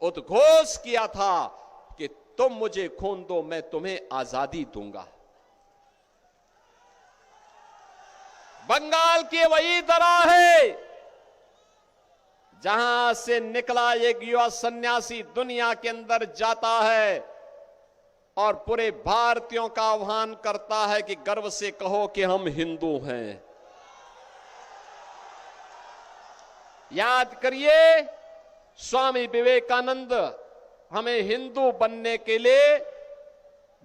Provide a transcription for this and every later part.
उद्घोष किया था कि तुम मुझे खून दो, मैं तुम्हें आजादी दूंगा। बंगाल की वही तरह है जहां से निकला एक युवा सन्यासी दुनिया के अंदर जाता है और पूरे भारतीयों का आह्वान करता है कि गर्व से कहो कि हम हिंदू हैं। याद करिए, स्वामी विवेकानंद हमें हिंदू बनने के लिए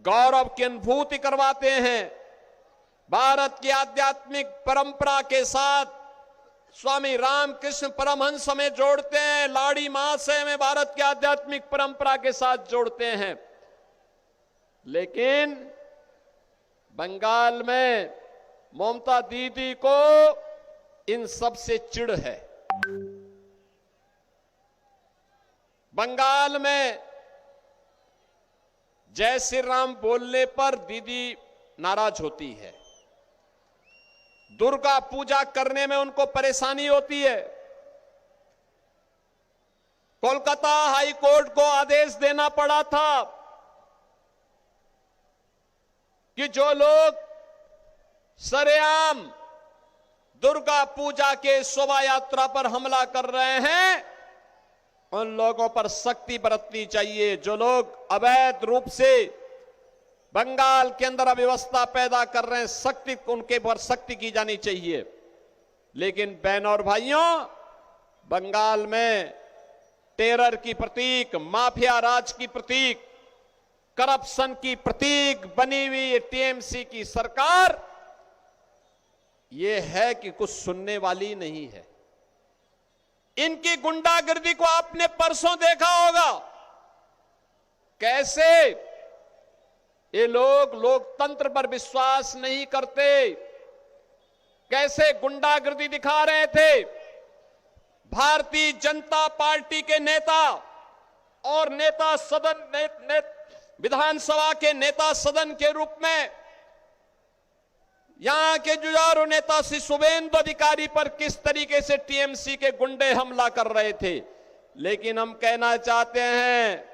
गौरव की अनुभूति करवाते हैं। भारत की आध्यात्मिक परंपरा के साथ स्वामी रामकृष्ण परमहंस हमें जोड़ते हैं, लाड़ी मां से हमें भारत की आध्यात्मिक परंपरा के साथ जोड़ते हैं। लेकिन बंगाल में ममता दीदी को इन सब से चिढ़ है। बंगाल में जय श्री राम बोलने पर दीदी नाराज होती है, दुर्गा पूजा करने में उनको परेशानी होती है। कोलकाता हाई कोर्ट को आदेश देना पड़ा था कि जो लोग सरेआम दुर्गा पूजा के शोभा यात्रा पर हमला कर रहे हैं उन लोगों पर सख्ती बरतनी चाहिए। जो लोग अवैध रूप से बंगाल के अंदर अव्यवस्था पैदा कर रहे हैं, सख्ती उनके पर सख्ती की जानी चाहिए। लेकिन बहनों और भाइयों, बंगाल में टेरर की प्रतीक, माफिया राज की प्रतीक, करप्शन की प्रतीक बनी हुई टीएमसी की सरकार यह है कि कुछ सुनने वाली नहीं है। इनकी गुंडागर्दी को आपने परसों देखा होगा, कैसे ये लोग लोकतंत्र पर विश्वास नहीं करते, कैसे गुंडागर्दी दिखा रहे थे। भारतीय जनता पार्टी के नेता और नेता सदन विधानसभा के नेता सदन के रूप में यहां के जुझारू नेता श्री शुभेंदु अधिकारी पर किस तरीके से टीएमसी के गुंडे हमला कर रहे थे। लेकिन हम कहना चाहते हैं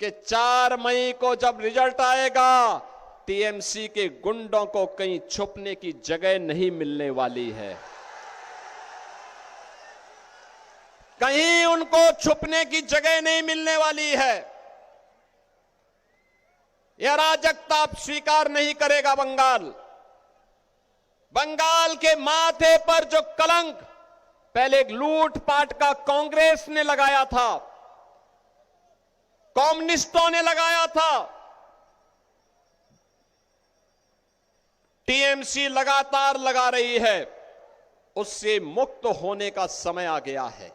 कि 4 मई को जब रिजल्ट आएगा, टीएमसी के गुंडों को कहीं छुपने की जगह नहीं मिलने वाली है। कहीं उनको छुपने की जगह नहीं मिलने वाली है। यह अराजकता आप स्वीकार नहीं करेगा बंगाल। बंगाल के माथे पर जो कलंक पहले एक लूटपाट का कांग्रेस ने लगाया था, कम्युनिस्टों ने लगाया था, टीएमसी लगातार लगा रही है, उससे मुक्त होने का समय आ गया है।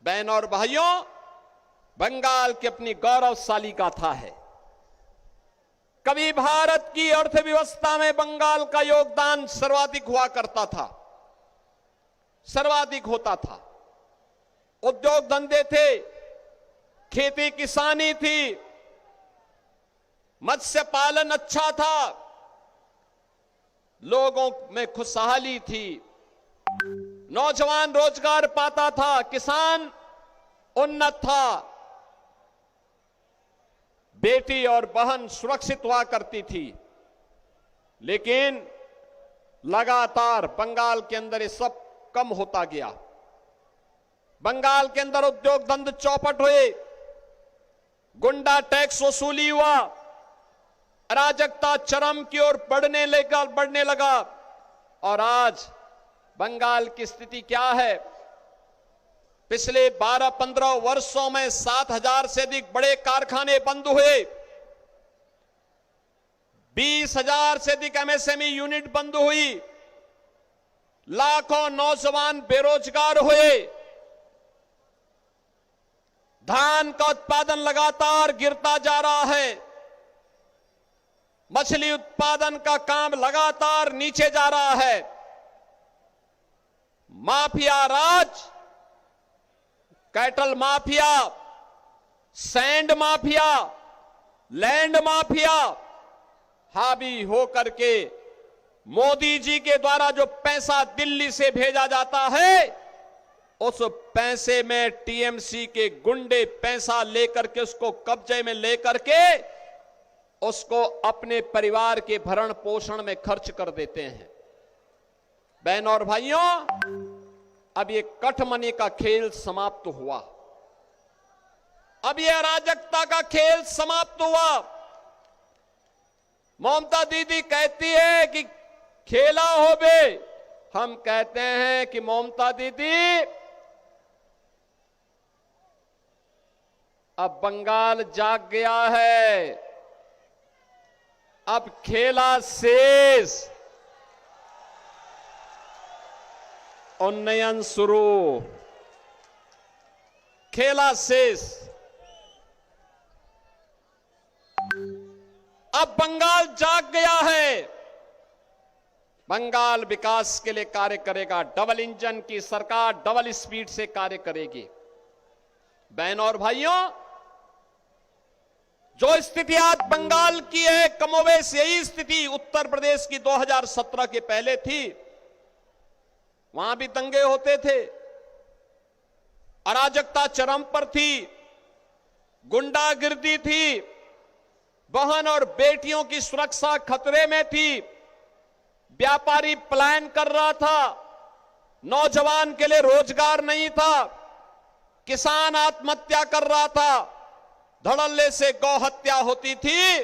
बहनों और भाइयों, बंगाल की अपनी गौरवशाली गाथा है। कभी भारत की अर्थव्यवस्था में बंगाल का योगदान सर्वाधिक हुआ करता था, सर्वाधिक होता था। उद्योग धंधे थे, खेती किसानी थी, मत्स्य पालन अच्छा था, लोगों में खुशहाली थी, नौजवान रोजगार पाता था, किसान उन्नत था, बेटी और बहन सुरक्षित हुआ करती थी। लेकिन लगातार बंगाल के अंदर ये सब कम होता गया। बंगाल के अंदर उद्योग धंधे चौपट हुए, गुंडा टैक्स वसूली हुआ, अराजकता चरम की ओर बढ़ने लगा। और आज बंगाल की स्थिति क्या है? पिछले 12-15 वर्षों में 7,000 से अधिक बड़े कारखाने बंद हुए, 20,000 से अधिक एमएसएमई यूनिट बंद हुई, लाखों नौजवान बेरोजगार हुए, धान का उत्पादन लगातार गिरता जा रहा है, मछली उत्पादन का काम लगातार नीचे जा रहा है। माफिया राज, cattle mafia, sand mafia, land mafia हावी होकर के मोदी जी के द्वारा जो पैसा दिल्ली से भेजा जाता है, उस पैसे में टीएमसी के गुंडे पैसा लेकर के उसको कब्जे में लेकर के उसको अपने परिवार के भरण पोषण में खर्च कर देते हैं। बहनों और भाइयों, अब ये कठमनी का खेल समाप्त हुआ। अब ये अराजकता का खेल समाप्त हुआ। ममता दीदी कहती है कि खेला हो बे, हम कहते हैं कि ममता दीदी अब बंगाल जाग गया है, अब खेला शेष, उन्नयन शुरू, खेला शेष। अब बंगाल जाग गया है। बंगाल विकास के लिए कार्य करेगा। डबल इंजन की सरकार डबल स्पीड से कार्य करेगी। बहनों और भाइयों, जो स्थिति आज बंगाल की है, कमोबेश यही स्थिति उत्तर प्रदेश की 2017 के पहले थी। वहां भी दंगे होते थे, अराजकता चरम पर थी, गुंडागिर्दी थी, बहन और बेटियों की सुरक्षा खतरे में थी, व्यापारी पलायन कर रहा था, नौजवान के लिए रोजगार नहीं था, किसान आत्महत्या कर रहा था, धड़ल्ले से गौ हत्या होती थी,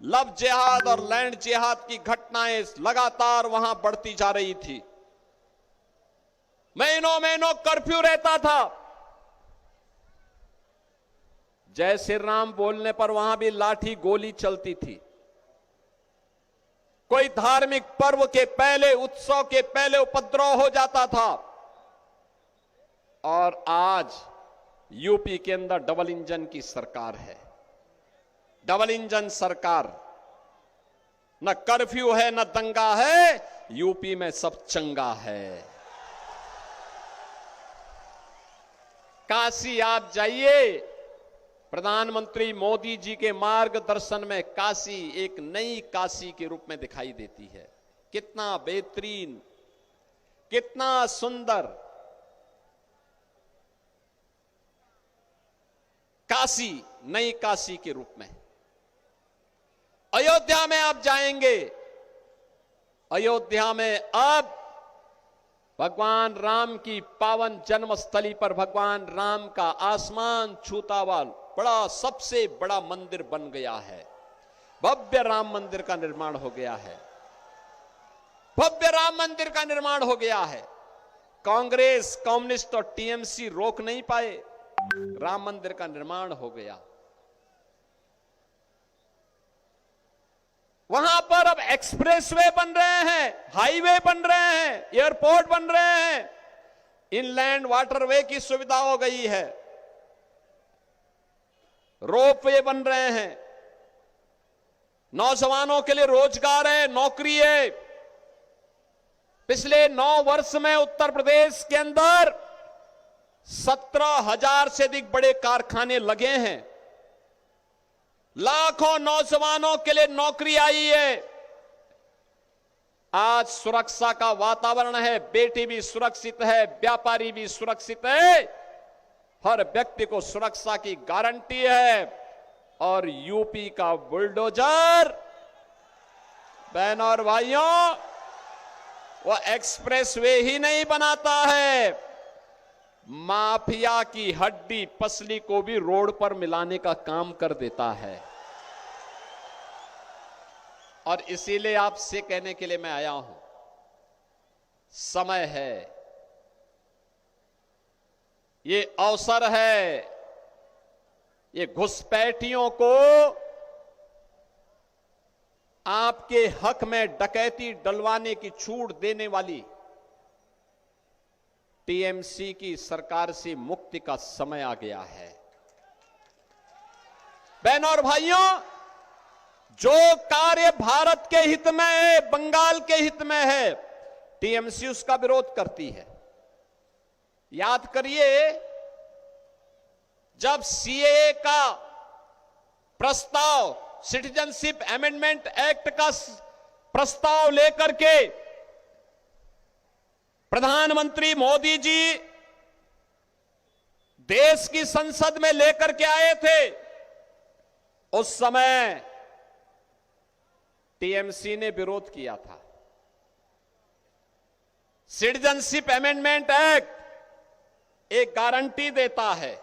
लव जिहाद और लैंड जिहाद की घटनाएं लगातार वहां बढ़ती जा रही थी। महीनों महीनों कर्फ्यू रहता था। जय श्री राम बोलने पर वहां भी लाठी गोली चलती थी। कोई धार्मिक पर्व के पहले, उत्सव के पहले उपद्रव हो जाता था। और आज यूपी के अंदर डबल इंजन की सरकार है। डबल इंजन सरकार, न कर्फ्यू है न दंगा है, यूपी में सब चंगा है। काशी आप जाइए, प्रधानमंत्री मोदी जी के मार्गदर्शन में काशी एक नई काशी के रूप में दिखाई देती है। कितना बेहतरीन, कितना सुंदर काशी, नई काशी के रूप में। अयोध्या में आप जाएंगे, अयोध्या में अब भगवान राम की पावन जन्मस्थली पर भगवान राम का आसमान छूता हुआ बड़ा, सबसे बड़ा मंदिर बन गया है। भव्य राम मंदिर का निर्माण हो गया है। भव्य राम मंदिर का निर्माण हो गया है। कांग्रेस, कम्युनिस्ट और टीएमसी रोक नहीं पाए। राम मंदिर का निर्माण हो गया। वहां पर अब एक्सप्रेसवे बन रहे हैं, हाईवे बन रहे हैं, एयरपोर्ट बन रहे हैं, इनलैंड वाटरवे की सुविधा हो गई है, रोपवे बन रहे हैं, नौजवानों के लिए रोजगार है, नौकरी है। पिछले 9 वर्ष में उत्तर प्रदेश के अंदर 17,000 से अधिक बड़े कारखाने लगे हैं। लाखों नौजवानों के लिए नौकरी आई है। आज सुरक्षा का वातावरण है, बेटी भी सुरक्षित है, व्यापारी भी सुरक्षित है, हर व्यक्ति को सुरक्षा की गारंटी है। और यूपी का बुलडोजर, बहनों और भाइयों, वो एक्सप्रेसवे ही नहीं बनाता है, माफिया की हड्डी पसली को भी रोड पर मिलाने का काम कर देता है। और इसीलिए आपसे कहने के लिए मैं आया हूं, समय है, ये अवसर है, ये घुसपैठियों को आपके हक में डकैती डलवाने की छूट देने वाली टीएमसी की सरकार से मुक्ति का समय आ गया है। बहनों और भाइयों, जो कार्य भारत के हित में है, बंगाल के हित में है, टीएमसी उसका विरोध करती है। याद करिए, जब सीएए का प्रस्ताव, सिटीजनशिप अमेंडमेंट एक्ट का प्रस्ताव लेकर के प्रधानमंत्री मोदी जी देश की संसद में लेकर के आए थे, उस समय टीएमसी ने विरोध किया था। सिटीजनशिप अमेंडमेंट एक्ट एक गारंटी देता है,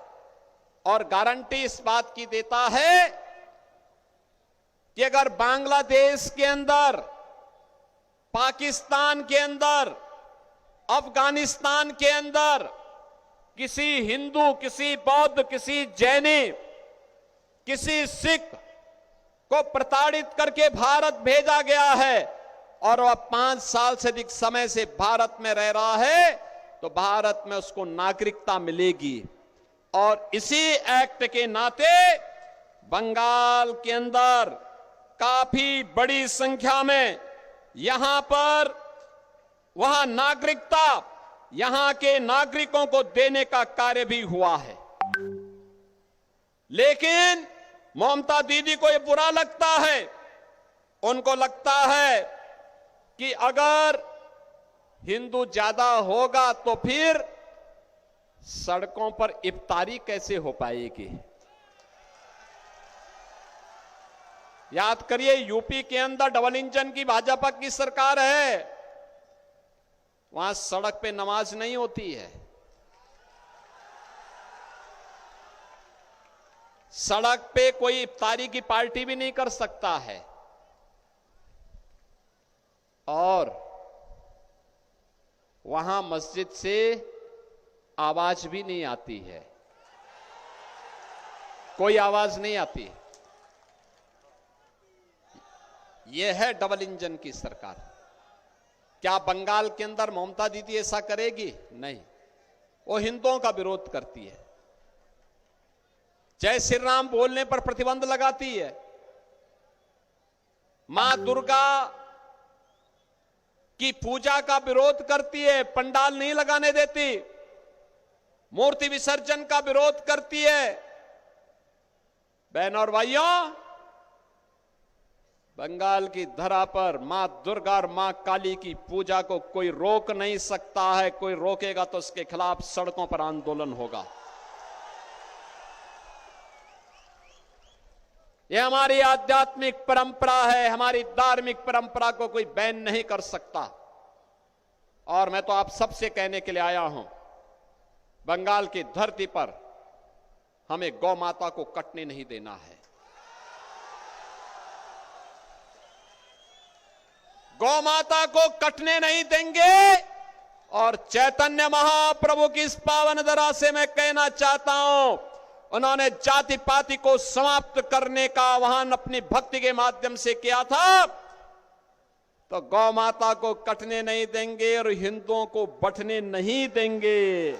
और गारंटी इस बात की देता है कि अगर बांग्लादेश के अंदर, पाकिस्तान के अंदर, अफगानिस्तान के अंदर किसी हिंदू, किसी बौद्ध, किसी जैनी, किसी सिख को प्रताड़ित करके भारत भेजा गया है और वह 5 साल से अधिक समय से भारत में रह रहा है, तो भारत में उसको नागरिकता मिलेगी। और इसी एक्ट के नाते बंगाल के अंदर काफी बड़ी संख्या में यहां पर वहां नागरिकता यहां के नागरिकों को देने का कार्य भी हुआ है। लेकिन ममता दीदी को यह बुरा लगता है। उनको लगता है कि अगर हिंदू ज्यादा होगा तो फिर सड़कों पर इफ्तारी कैसे हो पाएगी। याद करिए, यूपी के अंदर डबल इंजन की भाजपा की सरकार है, वहां सड़क पे नमाज नहीं होती है। सड़क पे कोई इफ्तारी की पार्टी भी नहीं कर सकता है, और वहां मस्जिद से आवाज भी नहीं आती है, कोई आवाज नहीं आती। यह है डबल इंजन की सरकार। क्या बंगाल के अंदर ममता दीदी ऐसा करेगी? नहीं, वो हिंदुओं का विरोध करती है। जय श्री राम बोलने पर प्रतिबंध लगाती है। मां दुर्गा की पूजा का विरोध करती है, पंडाल नहीं लगाने देती। मूर्ति विसर्जन का विरोध करती है। बहनों और भाइयों, बंगाल की धरा पर मां दुर्गा और मां काली की पूजा को कोई रोक नहीं सकता है। कोई रोकेगा तो उसके खिलाफ सड़कों पर आंदोलन होगा। यह हमारी आध्यात्मिक परंपरा है, हमारी धार्मिक परंपरा को कोई बैन नहीं कर सकता। और मैं तो आप सबसे कहने के लिए आया हूं, बंगाल की धरती पर हमें गौ माता को कटने नहीं देना है। गौ माता को कटने नहीं देंगे। और चैतन्य महाप्रभु की इस पावन धरा से मैं कहना चाहता हूं, उन्होंने जाति पाति को समाप्त करने का आह्वान अपनी भक्ति के माध्यम से किया था। तो गौ माता को कटने नहीं देंगे और हिंदुओं को बंटने नहीं देंगे।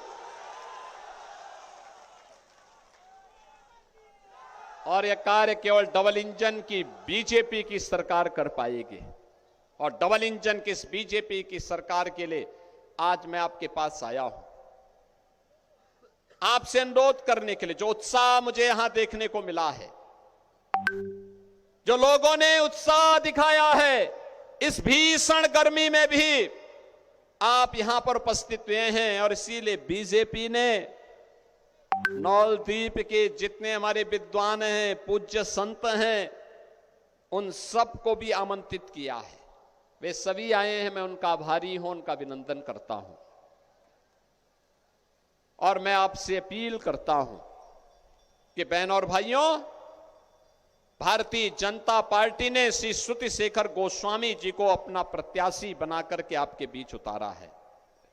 और यह कार्य केवल डबल इंजन की बीजेपी की सरकार कर पाएगी। और डबल इंजन की इस बीजेपी की सरकार के लिए आज मैं आपके पास आया हूं, आपसे अनुरोध करने के लिए। जो उत्साह मुझे यहां देखने को मिला है, जो लोगों ने उत्साह दिखाया है, इस भीषण गर्मी में भी आप यहां पर उपस्थित हुए हैं। और इसीलिए बीजेपी ने नौलदीप के जितने हमारे विद्वान हैं, पूज्य संत हैं, उन सबको भी आमंत्रित किया है। वे सभी आए हैं, मैं उनका आभारी हूं, उनका अभिनंदन करता हूं। और मैं आपसे अपील करता हूं कि बहनों और भाइयों, भारतीय जनता पार्टी ने श्री श्रुति शेखर गोस्वामी जी को अपना प्रत्याशी बनाकर के आपके बीच उतारा है।